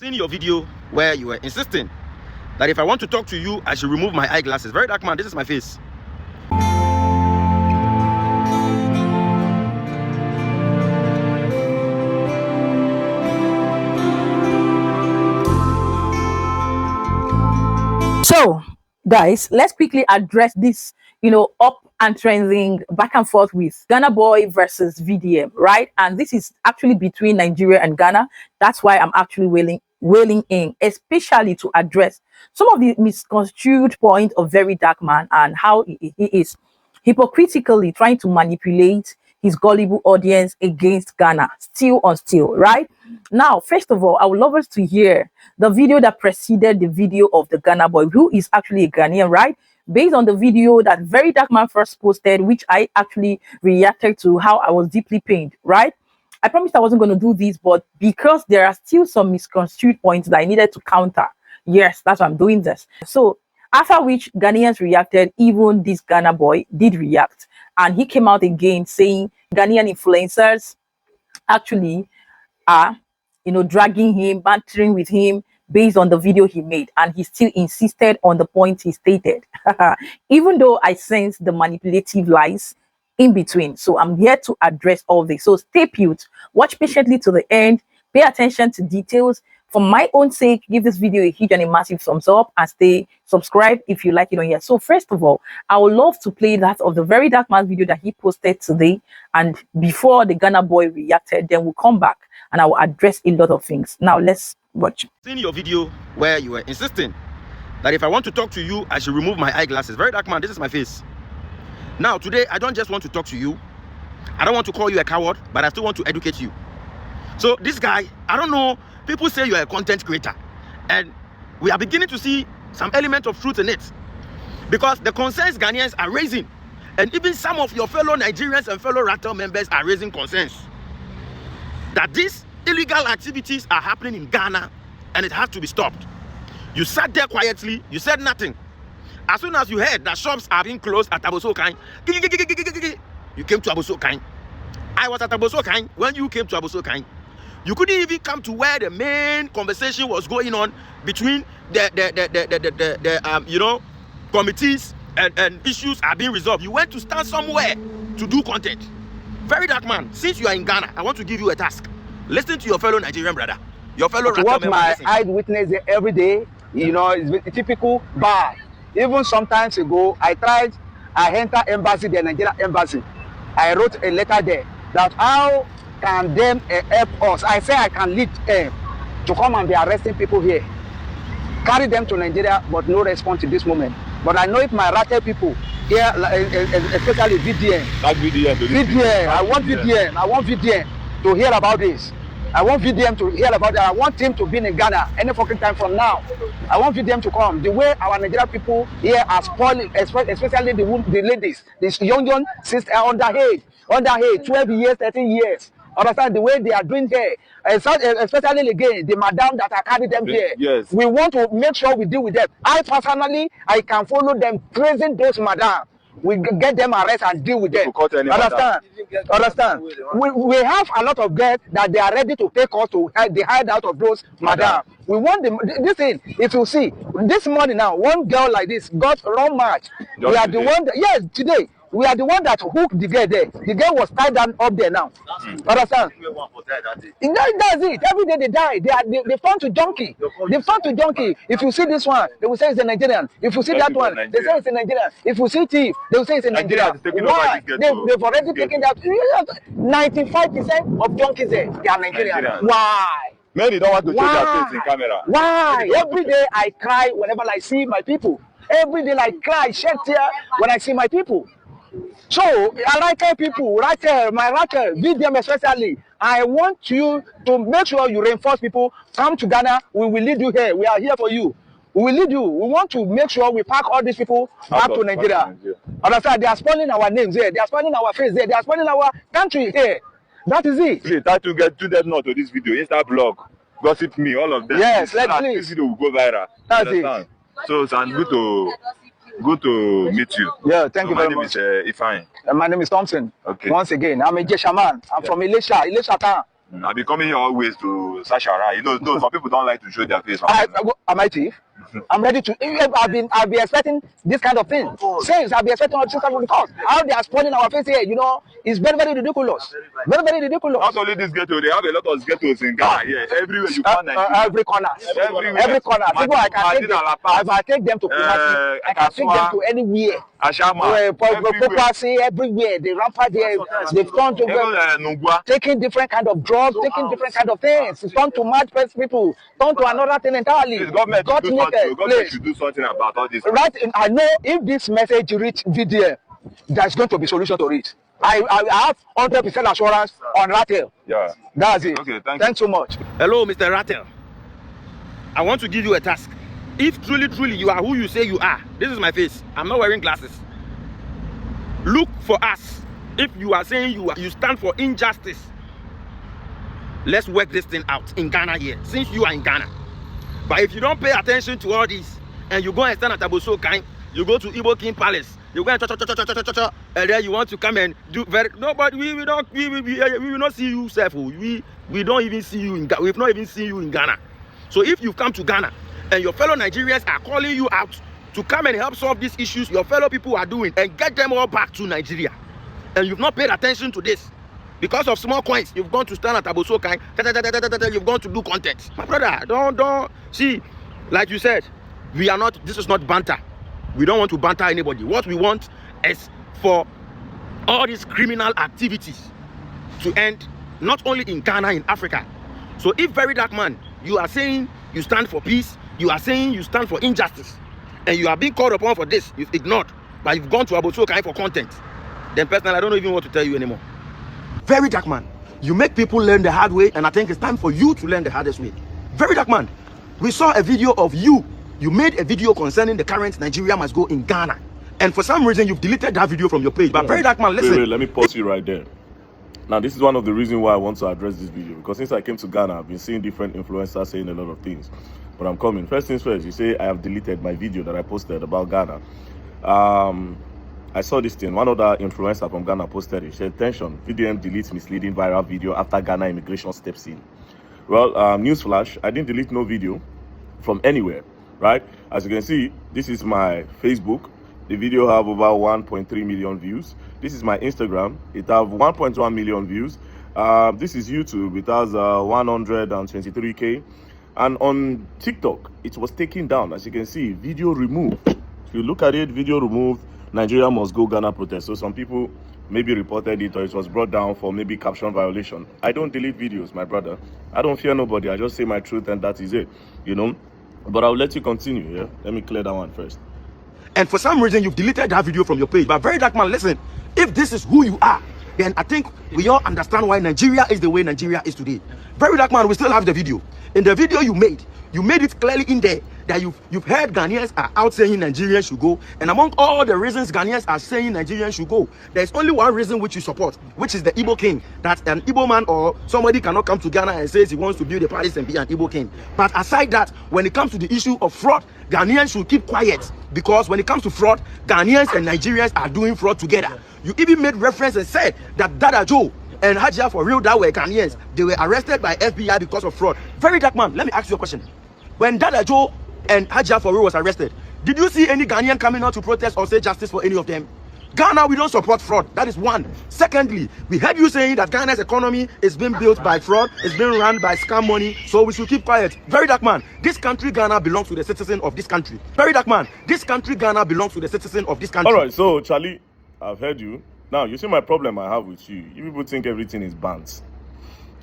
Seen your video where you were insisting that if I want to talk to you, I should remove my eyeglasses. Very dark man, this is my face. So, guys, let's quickly address this, up and trending back and forth with Ghana Boy versus VDM, right? And this is actually between Nigeria and Ghana. That's why I'm actually wailing in, especially to address some of the misconstrued points of Very Dark Man and how he is hypocritically trying to manipulate his gullible audience against Ghana, still on still, right? Now, first of all, I would love us to hear the video that preceded the video of the Ghana Boy, who is actually a Ghanaian, right? Based on the video that Very Dark Man first posted, which I actually reacted to, how I was deeply pained, right? I promised I wasn't going to do this, but because there are still some misconstrued points that I needed to counter, yes, that's why I'm doing this. So, after which Ghanaians reacted, even this Ghana Boy did react. And he came out again saying Ghanaian influencers actually are, dragging him, bantering with him based on the video he made. And he still insisted on the point he stated, even though I sense the manipulative lies in between. So I'm here to address all this. So stay put, watch patiently to the end, pay attention to details. For my own sake, give this video a huge and a massive thumbs up and stay subscribed if you like it on here. So first of all, I would love to play that of the Very Dark Man video that he posted today. And before the Ghana Boy reacted, then we'll come back and I will address a lot of things. Now let's watch. Seen your video where you were insisting that if I want to talk to you, I should remove my eyeglasses. Very Dark Man, this is my face. Now today, I don't just want to talk to you. I don't want to call you a coward, but I still want to educate you. So this guy, I don't know, people say you are a content creator, and we are beginning to see some element of truth in it, because the concerns Ghanaians are raising, and even some of your fellow Nigerians and fellow Rattle members are raising concerns that these illegal activities are happening in Ghana and it has to be stopped. You sat there quietly, you said nothing. As soon as you heard that shops are being closed at Abosokan, you came to Abosokan. I was at Abosokan when you came to Abosokan. You couldn't even come to where the main conversation was going on between the committees and issues are being resolved. You went to stand somewhere to do content. Very Dark Man, since you are in Ghana, I want to give you a task. Listen to your fellow Nigerian brother, your fellow Rattle what member. My eyes witness every day, it's typical bad. Even sometimes ago, I entered embassy, the Nigerian embassy. I wrote a letter there that how can them help us? I say I can lead to come and be arresting people here, carry them to Nigeria, but no response to this moment. But I know if my Rattle people here, especially VDM, I want VDM to hear about this. I want VDM to hear about it. I want him to be in Ghana any fucking time from now. I want VDM to come. The way our Nigerian people here are spoiling, especially the ladies, these young sisters underage, 12 years, 13 years. Understand the way they are doing here, especially again the madam that are carrying them here. Yes. We want to make sure we deal with them. I personally, I can follow them, praising those madam. We get them arrested and deal with them. Understand? We have a lot of girls that they are ready to take us to the hideout of those madam. We want them. This thing, if you see, this morning now, one girl like this got wrong match. We are the one that, yes, today. We are the one that hooked the girl there. The girl was tied down up there now. Understand? That's it. Every day they die. They turn to junkie. They turn to junkie. If you see this one, they will say it's a Nigerian. If you see that one, they say it's a Nigerian. If you see thief, they will say it's a Nigerian. Why? They've already taken that. 95% of junkies there, they are Nigerian. Why? Many don't want to show their face in camera. Why? Every day I cry whenever I see my people. Every day I cry, shed tears when I see my people. So, I like people, my Rattle, VDM especially. I want you to make sure you reinforce people. Come to Ghana, we will lead you here. We are here for you. We will lead you. We want to make sure we pack all these people back to Nigeria. Understand? They are spoiling our names here. They are spoiling our face there. They are spoiling our country here. That is it. Please, try to get to that note to this video. Insta blog, gossip me, all of them. Yes, let's please. This video will go viral. That's it. So it's good to meet you. Yeah, thank you very much. My name is Ifeanyi. My name is Thompson. Okay. Once again, I'm a Jesha man. I'm from Ilesha town. I've been coming here always to search around. You know, no, some people don't like to show their face. Am I chief? I'm ready to. I've been expecting this kind of thing. Since I've been expecting all this kind of because how they are spoiling our face here, you know, is very, very ridiculous. Very, very ridiculous. Not only this ghetto, they have a lot of ghettos in Ghana. Yeah, everywhere you find every corner. Every corner. People, I can take them to Kumasi. I can take them to anywhere. Everywhere. They rampart there. They've gone to taking different kind of drugs, taking different kind of things. It's gone to mad people, gone to another thing entirely. Government should do something about all this. Right, I know if this message reach VDM, there's going to be solution to it. I have 100% assurance on Rattel. Yeah. That's it. Okay, thanks so much. Hello, Mr. Rattel. I want to give you a task. If truly you are who you say you are, this is my face. I'm not wearing glasses. Look for us. If you are saying you stand for injustice, let's work this thing out in Ghana here, since you are in Ghana. But if you don't pay attention to all this, and you go and stand at Aboso Kind, you go to Igbo King Palace, you go and and then you want to come and do nobody. We will not see you, self. We don't even see you in Ghana. We've not even seen you in Ghana. So if you come to Ghana and your fellow Nigerians are calling you out to come and help solve these issues your fellow people are doing and get them all back to Nigeria, and you've not paid attention to this because of small coins, you've gone to stand at Aboso Kind, you've gone to do content. My brother, don't see, like you said, we are not. This is not banter. We don't want to banter anybody. What we want is for all these criminal activities to end, not only in Ghana, in Africa. So if Very Dark Man, you are saying you stand for peace, you are saying you stand for injustice, and you are being called upon for this, you've ignored, but you've gone to Aboso Kind for content, then personally, I don't know even what to tell you anymore. Very Dark Man, you make people learn the hard way, and I think it's time for you to learn the hardest way. Very Dark Man, we saw a video of you. You made a video concerning the current Nigeria must go in Ghana. And for some reason, you've deleted that video from your page. But Very Dark Man, listen. Wait, let me pause you right there. Now, this is one of the reasons why I want to address this video. Because since I came to Ghana, I've been seeing different influencers saying a lot of things. But I'm coming. First things first, you say I have deleted my video that I posted about Ghana. I saw this thing. One other influencer from Ghana posted it. She said, attention, VDM deletes misleading viral video after Ghana immigration steps in. Well, newsflash, I didn't delete no video from anywhere, right? As you can see, this is my Facebook. The video have over 1.3 million views. This is my Instagram. It have 1.1 million views. This is YouTube. It has 123K. And on TikTok, it was taken down. As you can see, video removed. If you look at it, video removed. Nigeria must go Ghana protest. So some people maybe reported it, or it was brought down for maybe caption violation. I don't delete videos, my brother. I don't fear nobody. I just say my truth, and that is it, you know. But I'll let you continue. Yeah, let me clear that one first. And for some reason, you've deleted that video from your page. But Very Dark Man, listen, if this is who you are, then I think we all understand why Nigeria is the way Nigeria is today. Very Dark Man, we still have the video. In the video you made it clearly in there that you've heard Ghanaians are out saying Nigerians should go. And among all the reasons Ghanaians are saying Nigerians should go, there's only one reason which you support, which is the Igbo king. That an Igbo man or somebody cannot come to Ghana and says he wants to build a palace and be an Igbo king. But aside that, when it comes to the issue of fraud, Ghanaians should keep quiet, because when it comes to fraud, Ghanaians and Nigerians are doing fraud together. You even made reference and said that Dada Joe and Hajia for real that were Ghanaians, they were arrested by FBI because of fraud. Very Dark Man, let me ask you a question. When Dada Joe and Hajia for real was arrested, did you see any Ghanaian coming out to protest or say justice for any of them? Ghana, we don't support fraud. That is one. Secondly, we heard you saying that Ghana's economy is being built by fraud, it's being run by scam money, so we should keep quiet. Very Dark Man, this country Ghana belongs to the citizen of this country. Very Dark Man, this country Ghana belongs to the citizen of this country. All right, so Charlie, I've heard you. Now, you see my problem I have with you. You people think everything is bants.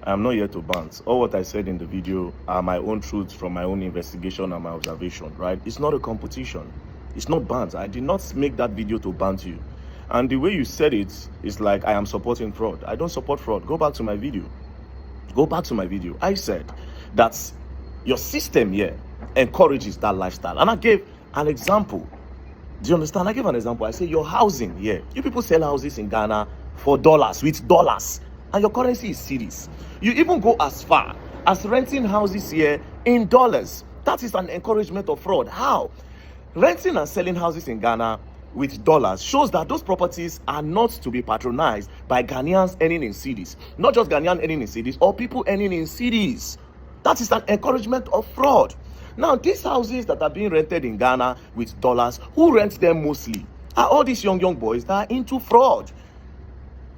I'm not here to bant. All what I said in the video are my own truths from my own investigation and my observation, right? It's not a competition. It's not bant. I did not make that video to bant you. And the way you said it is like I am supporting fraud. I don't support fraud. Go back to my video. Go back to my video. I said that your system here encourages that lifestyle. And I gave an example. Do you understand? I gave an example. I say your housing here. You people sell houses in Ghana for dollars, with dollars. And your currency is cedis. You even go as far as renting houses here in dollars. That is an encouragement of fraud. How? Renting and selling houses in Ghana with dollars shows that those properties are not to be patronized by Ghanaians earning in cedis, not just Ghanaian earning in cedis or people earning in cedis. That is an encouragement of fraud. Now, these houses that are being rented in Ghana with dollars, who rents them mostly? Are all these young boys that are into fraud.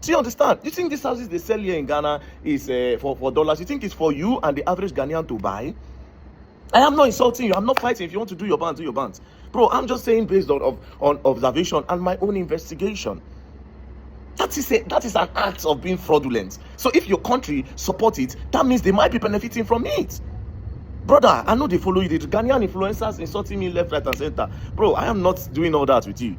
Do you understand? You think these houses they sell here in Ghana is for dollars? You think it's for you and the average Ghanaian to buy? I am not insulting you. I'm not fighting. If you want to do your band, do your band. Bro, I'm just saying based on observation and my own investigation. That is an act of being fraudulent. So if your country support it, that means they might be benefiting from it. Brother, I know they follow you. The Ghanaian influencers insulting me left, right, and center. Bro, I am not doing all that with you.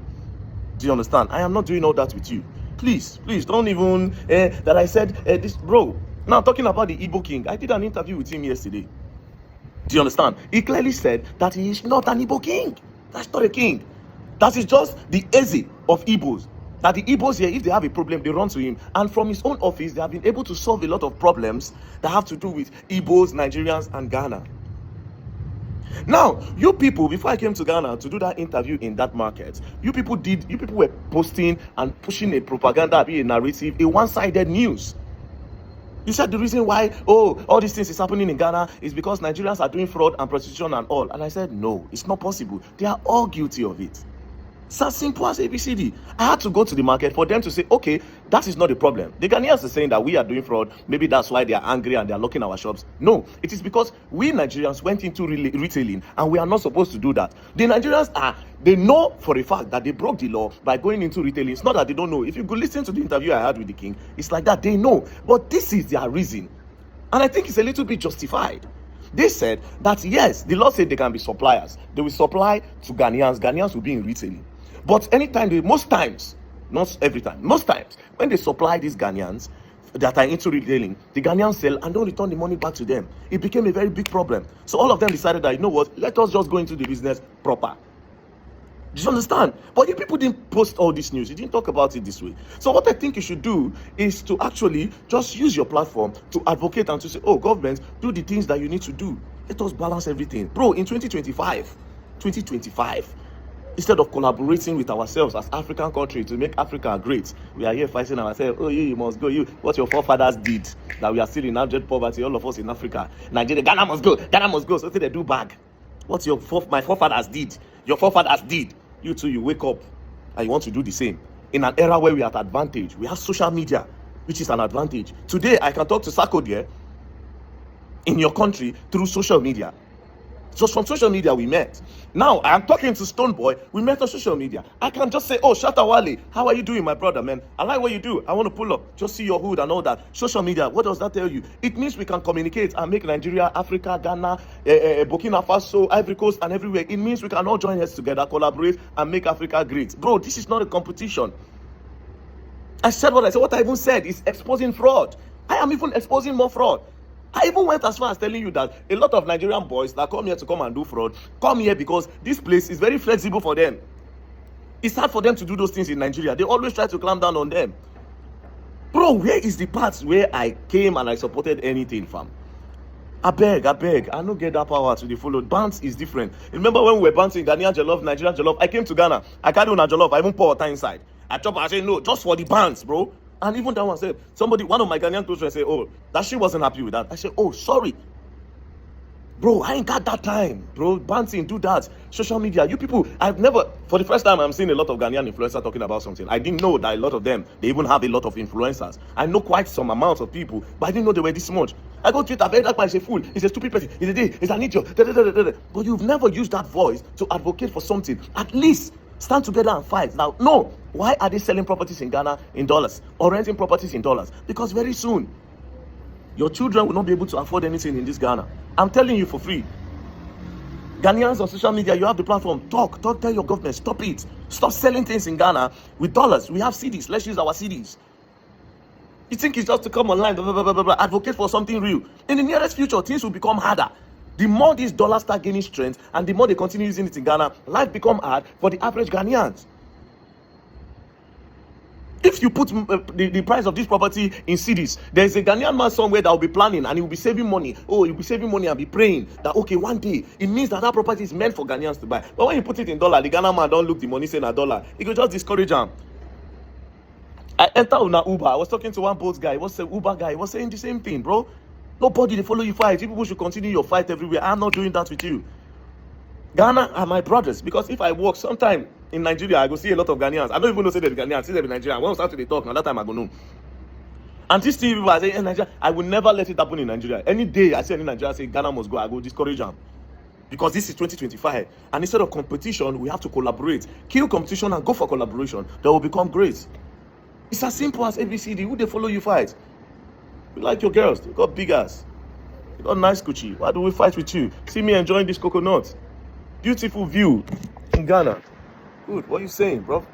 Do you understand? I am not doing all that with you. Please, don't even that I said this, bro. Now talking about the Igbo king, I did an interview with him yesterday. Do you understand? He clearly said that he is not an Igbo king. That's not a king. That is just the Eze of Igbos. That the Igbos here, if they have a problem, they run to him. And from his own office, they have been able to solve a lot of problems that have to do with Igbos, Nigerians, and Ghana. Now, you people, before I came to Ghana to do that interview in that market, you people were posting and pushing a propaganda, a narrative, a one-sided news. You said the reason why, all these things is happening in Ghana is because Nigerians are doing fraud and prostitution and all. And I said, no, it's not possible. They are all guilty of it. It's as simple as ABCD. I had to go to the market for them to say, okay, that is not the problem. The Ghanaians are saying that we are doing fraud. Maybe that's why they are angry and they are locking our shops. No, it is because we Nigerians went into retailing and we are not supposed to do that. The Nigerians they know for a fact that they broke the law by going into retailing. It's not that they don't know. If you go listen to the interview I had with the king, it's like that. They know. But this is their reason. And I think it's a little bit justified. They said that, yes, the law said they can be suppliers. They will supply to Ghanaians. Ghanaians will be in retailing. But anytime, most times, not every time, most times, when they supply these Ghanaians that are into retailing, the Ghanaians sell and don't return the money back to them. It became a very big problem. So all of them decided that, you know what, let us just go into the business proper. Do you understand? But you people didn't post all this news. You didn't talk about it this way. So what I think you should do is to actually just use your platform to advocate and to say, oh, government, do the things that you need to do. Let us balance everything. Bro, in 2025, instead of collaborating with ourselves as African countries to make Africa great, we are here fighting ourselves. Oh, you must go. What your forefathers did, that we are still in abject poverty, all of us in Africa. Nigeria, Ghana must go. So they do bag. What my forefathers did, your forefathers did. You too, you wake up and you want to do the same. In an era where we are at advantage, we have social media, which is an advantage. Today, I can talk to Sako there in your country through social media. Just from social media we met. Now I am talking to Stoneboy. We met on social media. I can just say, oh, Shatta Wale, how are you doing, my brother, man? I like what you do. I want to pull up, just see your hood and all that. Social media, what does that tell you? It means we can communicate and make Nigeria, Africa, Ghana, Burkina Faso, Ivory Coast, and everywhere. It means we can all join heads together, collaborate, and make Africa great. Bro, this is not a competition. I said what I said. What I even said is exposing fraud. I am even exposing more fraud. I even went as far as telling you that a lot of Nigerian boys that come here to come and do fraud, come here because this place is very flexible for them. It's hard for them to do those things in Nigeria. They always try to clamp down on them. Bro, where is the part where I came and I supported anything, fam? I beg, I don't get that power to the follow. Bands is different. Remember when we were bouncing Ghanaian jollof, Nigerian jollof? I came to Ghana. I carried on a jollof. I even pour water inside. I chop. I said, no, just for the bands, bro. And even that one said, one of my Ghanaian close friends said, oh, that she wasn't happy with that. I said, oh, sorry. Bro, I ain't got that time, bro. Banting, do that. Social media, you people, for the first time, I'm seeing a lot of Ghanaian influencers talking about something. I didn't know that a lot of them, they even have a lot of influencers. I know quite some amounts of people, but I didn't know they were this much. I go to Twitter, VERYDARKMAN is a fool, he's a stupid person, he's a day, he's an idiot, But you've never used that voice to advocate for something. At least stand together and fight. Now, no. Why are they selling properties in Ghana in dollars or renting properties in dollars? Because very soon, your children will not be able to afford anything in this Ghana. I'm telling you for free. Ghanaians on social media, you have the platform. Talk, tell your government, stop it. Stop selling things in Ghana with dollars. We have CDs. Let's use our CDs. You think it's just to come online, advocate for something real. In the nearest future, things will become harder. The more these dollars start gaining strength and the more they continue using it in Ghana, life become hard for the average Ghanaians. If you put the price of this property in cities, there's a Ghanaian man somewhere that will be planning and he will be saving money. Oh, he'll be saving money and be praying that, okay, one day, it means that that property is meant for Ghanaians to buy. But when you put it in dollar, the Ghanaian man don't look the money saying a dollar. He could just discourage him. I enter on Uber. I was talking to one Bolt guy. He was an Uber guy. He was saying the same thing, bro. Nobody, they follow you fight. You people should continue your fight everywhere. I'm not doing that with you. Ghana are my brothers, because if I walk sometime in Nigeria, I go see a lot of Ghanaians. I don't even know say they're Ghanaians, see them in Nigeria. When we start to talk, now that time I go know. And this TV people are saying, in Nigeria, I will never let it happen in Nigeria. Any day I see any Nigeria say Ghana must go, I go discourage them. Because this is 2025. And instead of competition, we have to collaborate. Kill competition and go for collaboration. That will become great. It's as simple as ABCD. Who they follow you fight? You like your girls, they got big ass. They got nice Gucci. Why do we fight with you? See me enjoying this coconut. Beautiful view in Ghana. Good. What are you saying, bro?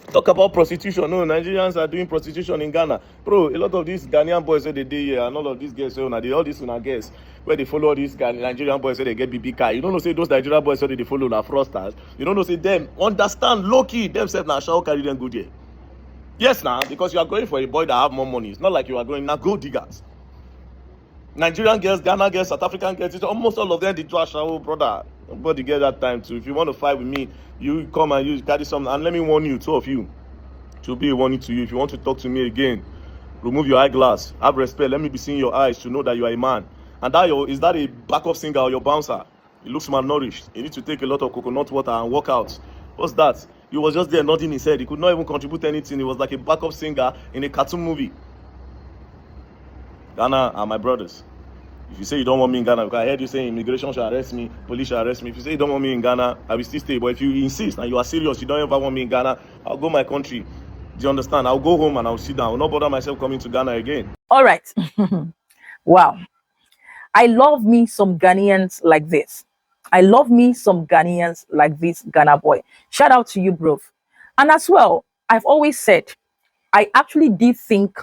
Talk about prostitution. No, Nigerians are doing prostitution in Ghana. Bro, a lot of these Ghanaian boys say they do here, and all of these girls say, all these una girls, where they follow all these Nigerian boys say they get BB car. You don't know, say those Nigerian boys say they follow na fraudsters. You don't know, say them understand low-key themselves now shall carry them good here. Yes, now, because you are going for a boy that have more money. It's not like you are going now gold diggers. Nigerian girls, Ghana girls, South African girls, it's almost all of them, they trash our brother. Nobody get that time too. If you want to fight with me, you come and you carry something. And let me warn you, two of you, to be a warning to you. If you want to talk to me again, remove your eyeglass. Have respect. Let me be seeing your eyes to know that you are a man. And that is that a backup singer or your bouncer? He looks malnourished. You need to take a lot of coconut water and work out. What's that? He was just there nodding his head. He could not even contribute anything. He was like a backup singer in a cartoon movie. Ghana are my brothers. If you say you don't want me in Ghana, because I heard you saying immigration should arrest me, police should arrest me. If you say you don't want me in Ghana, I will still stay. But if you insist and you are serious, you don't ever want me in Ghana, I'll go my country. Do you understand? I'll go home and I'll sit down. I will not bother myself coming to Ghana again. All right. Wow. I love me some Ghanaians like this. I love me some Ghanaians like this Ghana boy. Shout out to you, bro. And as well, I've always said, I actually did think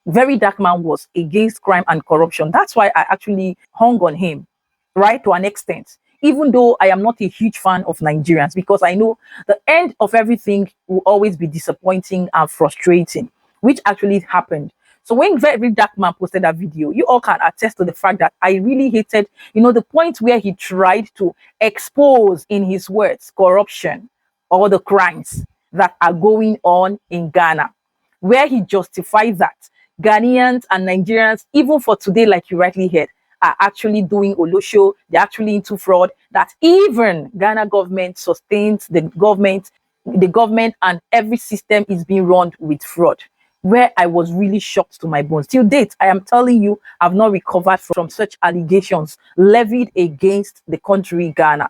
VERYDARKMAN was against crime and corruption. That's why I actually hung on him, right, to an extent. Even though I am not a huge fan of Nigerians, because I know the end of everything will always be disappointing and frustrating, which actually happened. So when VERYDARKMAN posted that video, you all can attest to the fact that I really hated, the point where he tried to expose, in his words, corruption or the crimes that are going on in Ghana, where he justified that Ghanaians and Nigerians, even for today, like you rightly heard, are actually doing olosho, they're actually into fraud, that even Ghana government sustains the government and every system is being run with fraud, where I was really shocked to my bones. Till date, I am telling you, I've not recovered from such allegations levied against the country Ghana.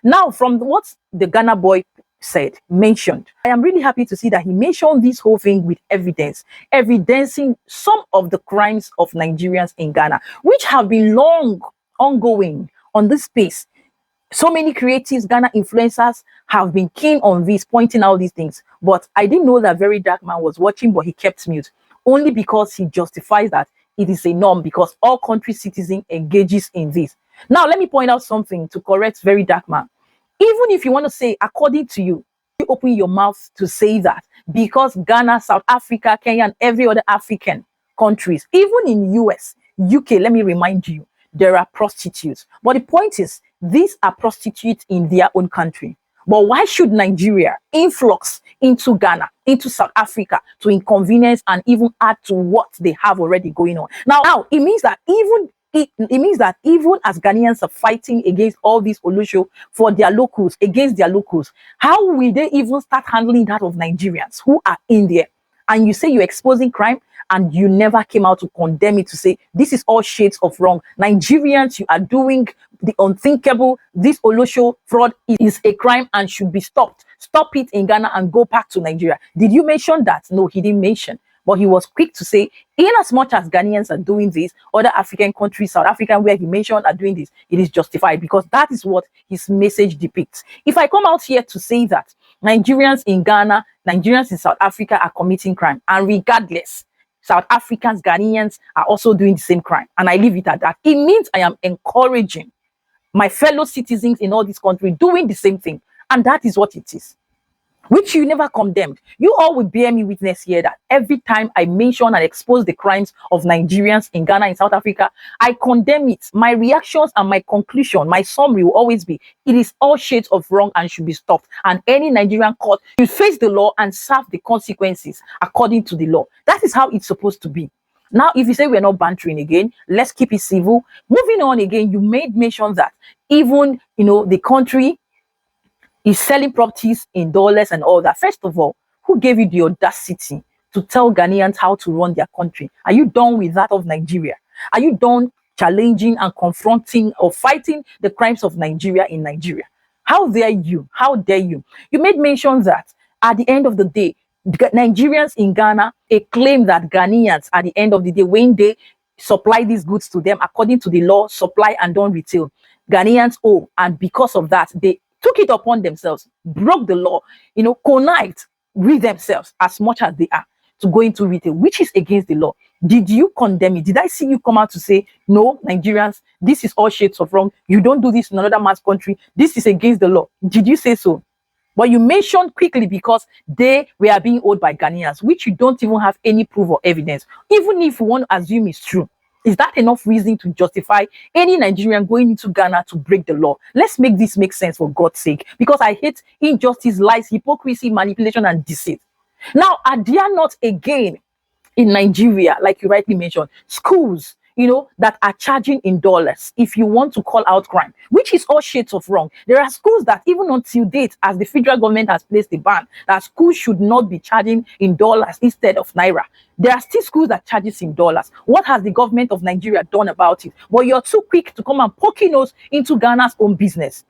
Now, from what the Ghana boy mentioned, I am really happy to see that he mentioned this whole thing with evidence, evidencing some of the crimes of Nigerians in Ghana, which have been long ongoing on this space. So many creatives, Ghana influencers have been keen on this, pointing out these things. But I didn't know that VERYDARKMAN was watching, but he kept mute, only because he justifies that it is a norm because all country citizen engages in this. Now, let me point out something to correct VERYDARKMAN. Even if you want to say, according to you, you open your mouth to say that because Ghana, South Africa, Kenya, and every other African countries, even in US, UK, let me remind you, there are prostitutes. But the point is, these are prostitutes in their own country. But why should Nigeria influx into Ghana, into South Africa to inconvenience and even add to what they have already going on? Now it means that even as Ghanaians are fighting against all these olosho for their locals, against their locals, how will they even start handling that of Nigerians who are in there? And you say you're exposing crime and you never came out to condemn it, to say this is all shades of wrong. Nigerians, you are doing the unthinkable. This olosho fraud is a crime and should be stopped. Stop it in Ghana and go back to Nigeria. Did you mention that? No, he didn't mention. But he was quick to say, in as much as Ghanaians are doing this, other African countries, South Africa, where he mentioned, are doing this, it is justified because that is what his message depicts. If I come out here to say that Nigerians in Ghana, Nigerians in South Africa are committing crime, and regardless, South Africans, Ghanaians are also doing the same crime, and I leave it at that, it means I am encouraging my fellow citizens in all these countries doing the same thing, and that is what it is. which you never condemned. You all will bear me witness here that every time I mention and expose the crimes of Nigerians in Ghana, in South Africa, I condemn it. My reactions and my conclusion, my summary will always be, it is all shades of wrong and should be stopped. And any Nigerian court should face the law and serve the consequences according to the law. That is how it's supposed to be. Now, if you say we're not bantering again, let's keep it civil. Moving on again, you made mention that even, the country is selling properties in dollars and all that. First of all, who gave you the audacity to tell Ghanaians how to run their country? Are you done with that of Nigeria? Are you done challenging and confronting or fighting the crimes of Nigeria in Nigeria? How dare you? How dare you? You made mention that at the end of the day, Nigerians in Ghana, a claim that Ghanaians at the end of the day, when they supply these goods to them according to the law, supply and don't retail, Ghanaians owe, and because of that, they took it upon themselves, broke the law, connived with themselves as much as they are to go into retail, which is against the law. Did you condemn it? Did I see you come out to say, no, Nigerians, this is all shades of wrong. You don't do this in another man's country. This is against the law. Did you say so? But you mentioned quickly because they were being owed by Ghanaians, which you don't even have any proof or evidence. Even if you want to assume it's true, is that enough reason to justify any Nigerian going into Ghana to break the law? Let's make this make sense for God's sake, because I hate injustice, lies, hypocrisy, manipulation, and deceit. Now, are there not again in Nigeria, like you rightly mentioned, schools, that are charging in dollars if you want to call out crime, which is all shades of wrong. There are schools that even until date, as the federal government has placed a ban, that schools should not be charging in dollars instead of naira. There are still schools that charges in dollars. What has the government of Nigeria done about it? But you're too quick to come and poke your nose into Ghana's own business.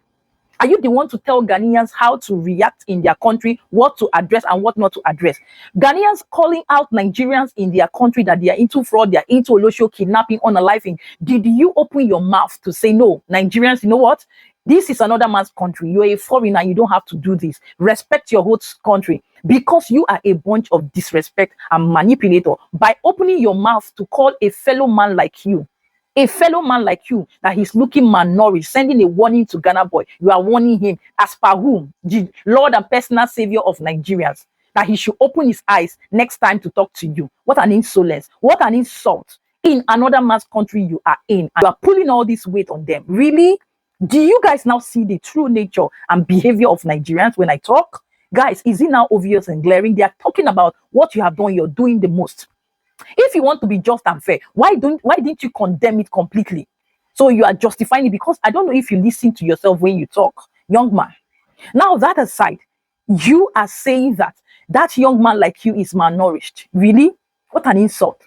Are you the one to tell Ghanaians how to react in their country, what to address and what not to address? Ghanaians calling out Nigerians in their country that they are into fraud, they are into olosho, kidnapping, unaliving. Did you open your mouth to say, no, Nigerians, you know what? This is another man's country. You're a foreigner. You don't have to do this. Respect your host country, because you are a bunch of disrespect and manipulator by opening your mouth to call a fellow man like you, that he's looking malnourished, sending a warning to Ghana boy. You are warning him as per whom? The Lord and personal savior of Nigerians, that he should open his eyes next time to talk to you. What an insolence. What an insult. In another man's country you are in, and you are pulling all this weight on them. Really? Do you guys now see the true nature and behavior of Nigerians when I talk? Guys, is it now obvious and glaring? They are talking about what you have done. You're doing the most. If you want to be just and fair, why didn't you condemn it completely? So you are justifying it, because I don't know if you listen to yourself when you talk, young man. Now, that aside, you are saying that young man like you is malnourished. Really? What an insult.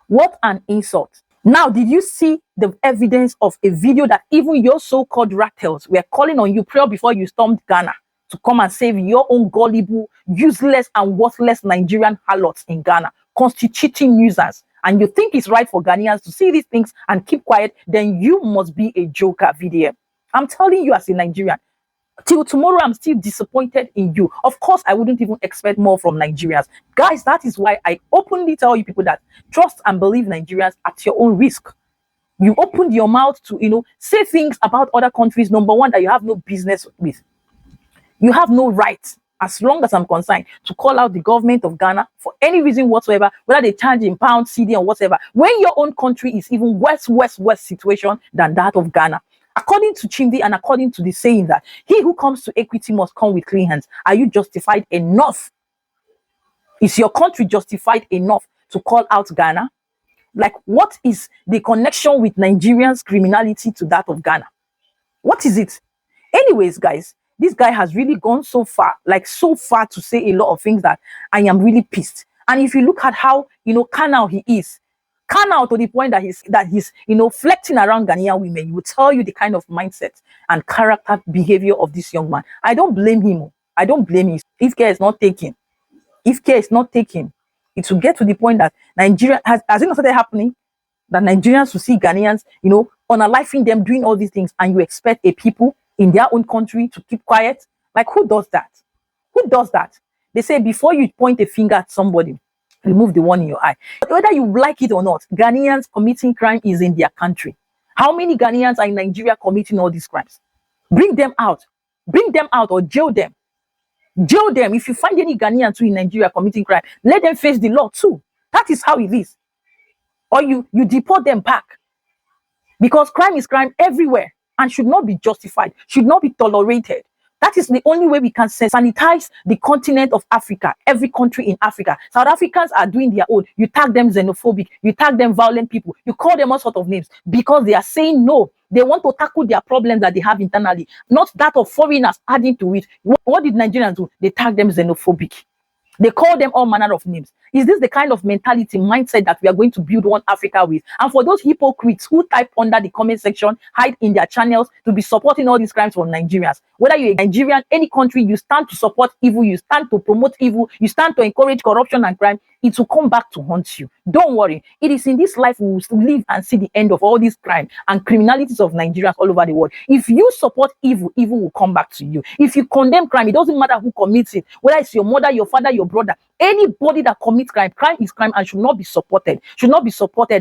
What an insult. Now, did you see the evidence of a video that even your so-called rattles were calling on you prior before you stormed Ghana to come and save your own gullible, useless and worthless Nigerian harlots in Ghana, constituting nuisance? And you think it's right for Ghanaians to see these things and keep quiet? Then you must be a joker, VDM. I'm telling you, as a Nigerian, till tomorrow, I'm still disappointed in you. Of course, I wouldn't even expect more from Nigerians. Guys, that is why I openly tell you people that trust and believe Nigerians at your own risk. You opened your mouth to, say things about other countries, number one, that you have no business with. You have no right, as long as I'm concerned, to call out the government of Ghana for any reason whatsoever, whether they charge in pound, CD, or whatever, when your own country is even worse situation than that of Ghana. According to Chimdi and according to the saying that he who comes to equity must come with clean hands, are you justified enough? Is your country justified enough to call out Ghana? Like, what is the connection with Nigerians' criminality to that of Ghana? What is it? Anyways, guys, this guy has really gone so far to say a lot of things that I am really pissed. And if you look at how, carnal he is, carnal to the point that he's flirting around Ghanaian women, he will tell you the kind of mindset and character behavior of this young man. I don't blame him. I don't blame him. If care is not taken, it will get to the point that Nigeria has it not started happening, that Nigerians will see Ghanaians, unaliving them, doing all these things, and you expect a people in their own country to keep quiet? Like, who does that? Who does that? They say before you point a finger at somebody, remove the one in your eye. But whether you like it or not, Ghanaians committing crime is in their country. How many Ghanaians are in Nigeria committing all these crimes? Bring them out or jail them. Jail them. If you find any Ghanaian too in Nigeria committing crime, let them face the law too. That is how it is. Or you deport them back. Because crime is crime everywhere and should not be justified, should not be tolerated. That is the only way we can sanitize the continent of Africa, every country in Africa. South Africans are doing their own. You tag them xenophobic, you tag them violent people, you call them all sorts of names because they are saying no. They want to tackle their problems that they have internally, not that of foreigners adding to it. What did Nigerians do? They tag them xenophobic. They call them all manner of names. Is this the kind of mentality, mindset that we are going to build one Africa with? And for those hypocrites who type under the comment section, hide in their channels to be supporting all these crimes from Nigerians, whether you're a Nigerian, any country, you stand to support evil, you stand to promote evil, you stand to encourage corruption and crime, it will come back to haunt you. Don't worry. It is in this life we will live and see the end of all this crime and criminalities of Nigerians all over the world. If you support evil, evil will come back to you. If you condemn crime, it doesn't matter who commits it, whether it's your mother, your father, your brother, anybody that commits crime, crime is crime and should not be supported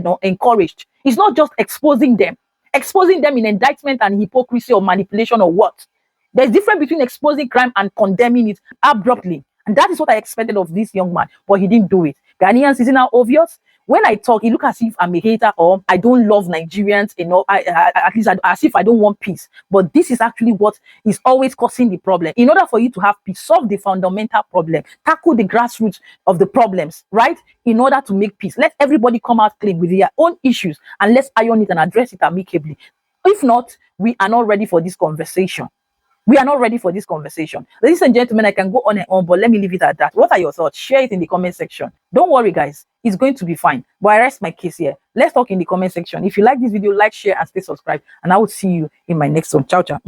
or encouraged. It's not just exposing them in indictment and hypocrisy or manipulation or what. There's a difference between exposing crime and condemning it abruptly. And that is what I expected of this young man, but he didn't do it. Ghanaians, is it now obvious? When I talk, it looks as if I'm a hater or I don't love Nigerians, at least as if I don't want peace. But this is actually what is always causing the problem. In order for you to have peace, solve the fundamental problem, tackle the grassroots of the problems, right? In order to make peace, let everybody come out clean with their own issues and let's iron it and address it amicably. If not, we are not ready for this conversation. We are not ready for this conversation. Ladies and gentlemen, I can go on and on, but let me leave it at that. What are your thoughts? Share it in the comment section. Don't worry, guys. It's going to be fine. But I rest my case here. Let's talk in the comment section. If you like this video, like, share, and stay subscribed. And I will see you in my next one. Ciao, ciao.